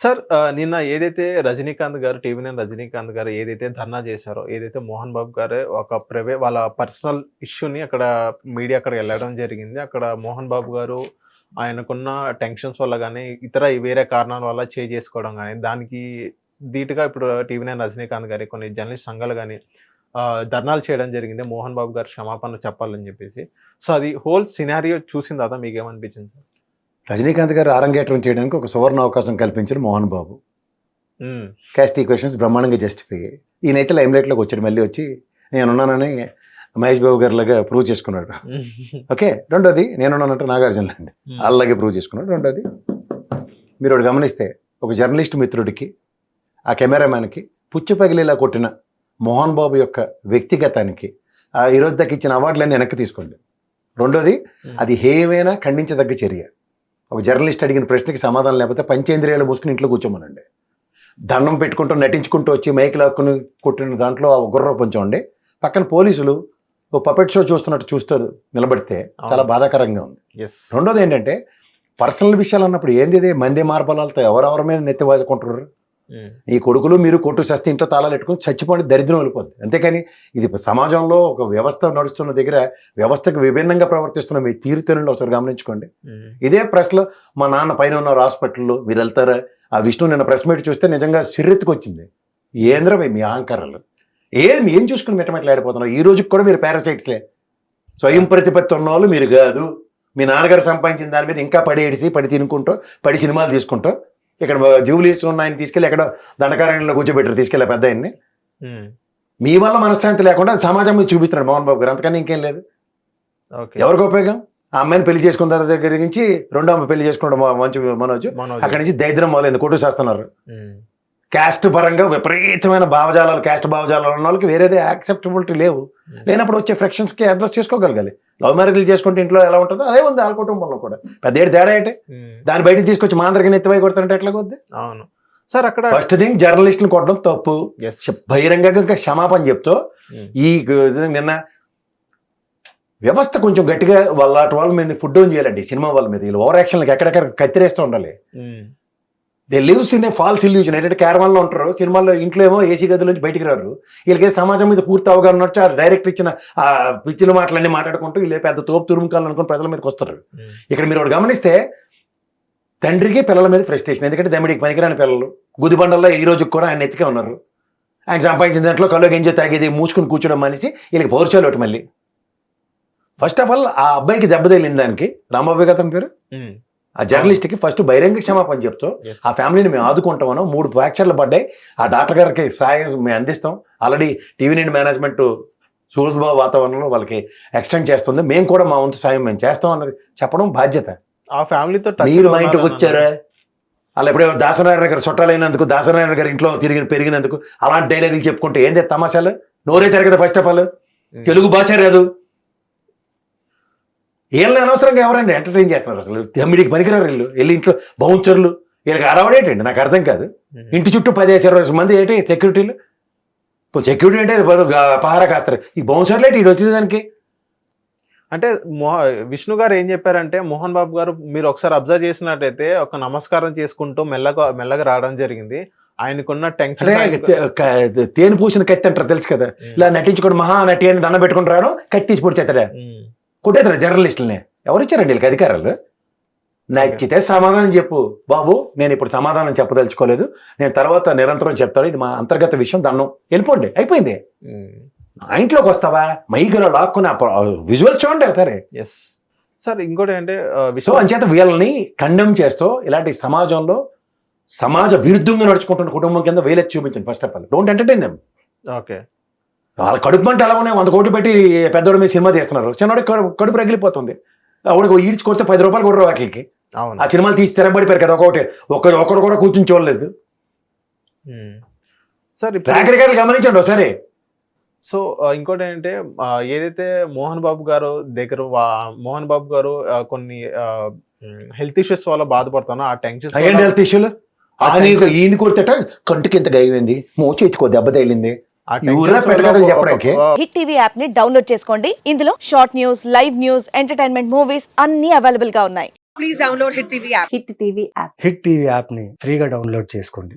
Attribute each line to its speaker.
Speaker 1: Sir నిన్న ఏదైతే రజనీకాంత్ గారు, టీవీ నైన్ రజనీకాంత్ గారు ఏదైతే ధర్నా చేశారో, ఏదైతే మోహన్ బాబు గారు ఒక వాళ్ళ పర్సనల్ ఇష్యూని అక్కడ మీడియా అక్కడికెళ్ళడం జరిగింది. అక్కడ మోహన్ బాబు గారు ఆయనకున్న టెన్షన్స్ వల్ల గాని, ఇతర వేరే కారణాల వల్ల చేసుకోవడం గాని, దానికి ధీటుగా ఇప్పుడు టీవీ నైన్ రజనీకాంత్ గారి కొన్ని జర్నలిస్ట్ సంఘాలు గాని ధర్నాలు చేయడం జరిగింది. మోహన్ బాబు గారు క్షమాపణలు చెప్పాలని చెప్పేసి. సో, అది హోల్ సినారియో చూసిన తర్వాత మీకేమనిపించింది సార్?
Speaker 2: రజనీకాంత్ గారు ఆరంగేట్రం చేయడానికి ఒక సువర్ణ అవకాశం కల్పించిన మోహన్ బాబు. క్యాస్ట్ ఈక్వేషన్స్ బ్రహ్మాండంగా జస్టిఫై అయ్యాయి. ఈయనైతే లైమ్ లైట్లోకి వచ్చాడు, మళ్ళీ వచ్చి నేనున్నానని మహేష్ బాబు గారి లాగా ప్రూవ్ చేసుకున్నాడు. ఓకే, రెండోది నేనున్నానంటే నాగార్జున అండి, అలాగే ప్రూవ్ చేసుకున్నాడు. రెండోది మీరు ఒకటి గమనిస్తే, ఒక జర్నలిస్ట్ మిత్రుడికి, ఆ కెమెరామ్యాన్కి పుచ్చి పగిలేలా కొట్టిన మోహన్ బాబు యొక్క వ్యక్తిగతానికి ఈరోజు దాకా ఇచ్చిన అవార్డులన్నీ వెనక్కి తీసుకోండి. రెండోది, అది హేయమైన ఖండించదగ్గ చర్య. ఒక జర్నలిస్ట్ అడిగిన ప్రశ్నకి సమాధానం లేకపోతే పంచేంద్రియాలు మూసుకుని ఇంట్లో కూర్చోమనండి. దండం పెట్టుకుంటూ నటించుకుంటూ వచ్చి మైక్ లాక్కుని కొట్టిన దాంట్లో ఆ గుర్ర కొంచెం ఉండి, పక్కన పోలీసులు ఓ పపెట్ షో చూస్తున్నట్టు చూస్తూ నిలబడితే చాలా బాధాకరంగా ఉంది. రెండోది ఏంటంటే, పర్సనల్ విషయాలు అన్నప్పుడు ఏంది మంది మార్బలాలతో ఎవరెవరి మీద నెత్తివాజుకుంటున్నారు. ఈ కొడుకులు మీరు కొట్టు సస్తే ఇంట్లో తాళాలు పెట్టుకుని చచ్చిపోయి దరిద్రం వెళ్ళిపోద్ది. అంతేకాని ఇది సమాజంలో ఒక వ్యవస్థ నడుస్తున్న దగ్గర వ్యవస్థకు విభిన్నంగా ప్రవర్తిస్తున్న మీ తీరుతెన్నులు ఒకసారి గమనించుకోండి. ఇదే ప్రెస్లో మా నాన్న పైన ఉన్నారు హాస్పిటల్లో, మీరు వెళ్తారా? ఆ విష్ణు నిన్న ప్రెస్ మీట్ చూస్తే నిజంగా సిర్రెత్తుకొచ్చింది. ఏంద్రా మీ అహంకారాలు, ఏం చూసుకుని మిట్టమెట్లాడిపోతున్నారు. ఈ రోజుకి కూడా మీరు పారాసైట్స్లే. స్వయం ప్రతిపత్తి ఉన్న వాళ్ళు మీరు కాదు. మీ నాన్నగారు సంపాదించిన దాని మీద ఇంకా పడి తినుకుంటూ పడి సినిమాలు తీసుకుంటూ, ఇక్కడ జూబ్లీస్ ఉన్న ఆయన తీసుకెళ్ళి ఎక్కడో దండకారణ్యంలో కూర్చోబెట్టారు, తీసుకెళ్ళి పెద్ద ఆయన్ని. మీ వల్ల మనశ్శాంతి లేకుండా సమాజం మీద చూపిస్తున్నాడు మోహన్ బాబు గారు, అంతకని ఇంకేం లేదు. ఎవరికి ఉపయోగం? ఆ అమ్మాయిని పెళ్లి చేసుకున్న దగ్గర నుంచి రెండో అమ్మాయి పెళ్లి చేసుకున్నాడు మంచి మనోజ్, అక్కడి నుంచి దరిద్రం మొదలైంది, కొట్టు చేస్తున్నారు. క్యాస్ట్ పరంగా విపరీతమైన భావజాలాలు, క్యాస్ట్ భావజాలాలు ఉన్న వాళ్ళకి వేరేదే యాక్సెప్టబిలిటీ లేవు. లేనప్పుడు వచ్చే ఫ్రిక్షన్స్కి అడ్రస్ చేసుకోగలగాలి. లవ్ మ్యారేజ్లు చేసుకుంటే ఇంట్లో ఎలా ఉంటుందో అదే ఉంది వాళ్ళ కుటుంబంలో కూడా. పెద్ద తేడా ఏంటి? దాన్ని బయటకు తీసుకొచ్చి మా అందరికీ నెత్తివై కొడుతుంటే ఎట్లా కొద్ది?
Speaker 1: అవును సార్, అక్కడ ఫస్ట్
Speaker 2: థింగ్ జర్నలిస్టులు కొట్టడం తప్పు. బహిరంగంగా క్షమాపణ చెప్తూ ఈ నిన్న వ్యవస్థ కొంచెం గట్టిగా వాళ్ళ మీద ఫుడ్ ఆన్ చేయాలండి. సినిమా వాళ్ళ మీద వీళ్ళు ఓవర్ యాక్షన్లకు ఎక్కడెక్కడ కత్తిరేస్తూ ఉండాలి. They lives in a falls illusion. ఏంటంటే క్యారవాన్లో ఉంటారు, సినిమాల్లో ఇంట్లో ఏమో ఏసీ గదుల నుంచి బయటికి రారు. వీళ్ళకి సమాజం మీద పూర్తి అవగాహన ఉన్నట్టు ఆ డైరెక్టర్ ఇచ్చిన మాటలన్నీ మాట్లాడుకుంటూ వీళ్ళు పెద్ద తోపు తురుముకాలను అనుకుని ప్రజల మీదకి వస్తారు. ఇక్కడ మీరు ఒకటి గమనిస్తే, తండ్రికి పిల్లల మీద ఫ్రస్ట్రేషన్. ఎందుకంటే దమ్మిడికి పనికిరాని పిల్లలు గుదిబండల్లో ఈ రోజుకి కూడా ఆయన ఎత్తికే ఉన్నారు. ఆయన సంపాదించిన దాంట్లో కళ్ళు గంజి తాగేది మూసుకుని కూర్చోడం మనిషి వీళ్ళకి పౌరుషాలు ఒకటి. మళ్ళీ ఫస్ట్ ఆఫ్ ఆల్ ఆ అబ్బాయికి దెబ్బ తగిలింది దానికి, రాంబాబు అతని పేరు, ఆ జర్నలిస్ట్కి ఫస్ట్ బహిరంగ క్షమాపణ చెప్తూ ఆ ఫ్యామిలీని మేము ఆదుకుంటామనో 3 ఫ్రాక్చర్లు పడ్డాయి, ఆ డాక్టర్ గారికి సాయం మేము అందిస్తాం, ఆల్రెడీ టీవీ నైన్ మేనేజ్మెంట్ సుహృద్భావ వాతావరణంలో వాళ్ళకి ఎక్స్టెండ్ చేస్తుంది, మేము కూడా మా వంతు సాయం మేము చేస్తాం అన్నది చెప్పడం బాధ్యత.
Speaker 1: ఆ ఫ్యామిలీతో
Speaker 2: మీరు మా ఇంటికి వచ్చారా, అలా ఎప్పుడో దాసనారాయణ గారు చుట్టాలైనందుకు, దాసనారాయణ గారు ఇంట్లో పెరిగినందుకు అలాంటి డైలాగులు చెప్పుకుంటే ఏందే తమాషాలు? నోరే తిరగదు. ఫస్ట్ ఆఫ్ ఆల్ తెలుగు భాష రాదు. వీళ్ళని అనవసరంగా ఎవరండి ఎంటర్టైన్ చేస్తున్నారు? అసలు తమ్మిడికి పనికిరారు వీళ్ళు. వెళ్ళి ఇంట్లో బౌన్సర్లు, వీళ్ళకి అలవాడేటండి నాకు అర్థం కాదు. ఇంటి చుట్టూ 10-20 మంది ఏంటి సెక్యూరిటీలు. సెక్యూరిటీ అంటే పహారా కాస్తారు, ఈ బౌన్సర్లు ఏంటి ఇటు వచ్చిన దానికి?
Speaker 1: అంటే విష్ణు గారు ఏం చెప్పారంటే, మోహన్ బాబు గారు మీరు ఒకసారి అబ్జర్వ్ చేసినట్టయితే ఒక నమస్కారం చేసుకుంటూ మెల్లగా రావడం జరిగింది. ఆయనకున్న టెన్షన్,
Speaker 2: తేనె పూసిన కత్తి అంటారు తెలుసు కదా, ఇలా నటించుకోండి మహా నటి అని దండం పెట్టుకుని రావడం, కత్తి తీసి పొడిచేస్తాడా, కొట్టేస్తారా జర్నలిస్టులని? ఎవరిచ్చారండి వీళ్ళకి అధికారాలు? నచ్చితే సమాధానం చెప్పు బాబు, నేను ఇప్పుడు సమాధానం చెప్పదలుచుకోలేదు, నేను తర్వాత నిరంతరం చెప్తాను, ఇది మా అంతర్గత విషయం, దండం, వెళ్ళిపోండి, అయిపోయింది. నా ఇంట్లోకి వస్తావా, మైకులో లాక్కుని విజువల్స్ చూడండి సరే.
Speaker 1: సార్ ఇంకోటి అంటే
Speaker 2: అంచేత వీళ్ళని కండెమ్ చేస్తూ ఇలాంటి సమాజంలో సమాజ విరుద్ధంగా నడుచుకుంటున్న కుటుంబం కింద వేలెత్తి చూపించండి. First of all don't entertain them.
Speaker 1: Okay,
Speaker 2: వాళ్ళ కడుపు అంటే ఎలా ఉన్నాయి, 100 కోట్లు పెట్టి పెద్దోడి మీద సినిమా తీస్తున్నారు, చిన్నోడి కడుపు రగిలిపోతుంది. ఆవిడకు ఈడ్చుకొస్తే 10 రూపాయలు కూడా వాటికి. ఆ సినిమాలు తీసి తిరగబడిపోయారు కదా, ఒకడు కూడా కూర్చొని చూడలేదు.
Speaker 1: సార్
Speaker 2: ట్రాక్ రికార్డులు గమనించండి ఒకసారి.
Speaker 1: సో ఇంకోటి ఏంటంటే, ఏదైతే మోహన్ బాబు గారు కొన్ని హెల్త్ ఇష్యూస్ వల్ల బాధిపడుతున్నా, ఆ టెన్షన్
Speaker 2: హెల్త్ ఇష్యూలు ఈయన కొడితేట కంటికి ఇంత గయ్యింది, మోచి ఇచ్చుకో దెబ్బ తగిలింది.
Speaker 3: హిట్ టీవీ యాప్ ని డౌన్లోడ్ చేసుకోండి. ఇందులో short news, live news, entertainment, movies అన్ని అవైలబుల్ గా ఉన్నాయి. Please download Hit TV app.
Speaker 4: Hit TV app.
Speaker 5: Hit TV యాప్ని ఫ్రీగా డౌన్లోడ్ చేసుకోండి.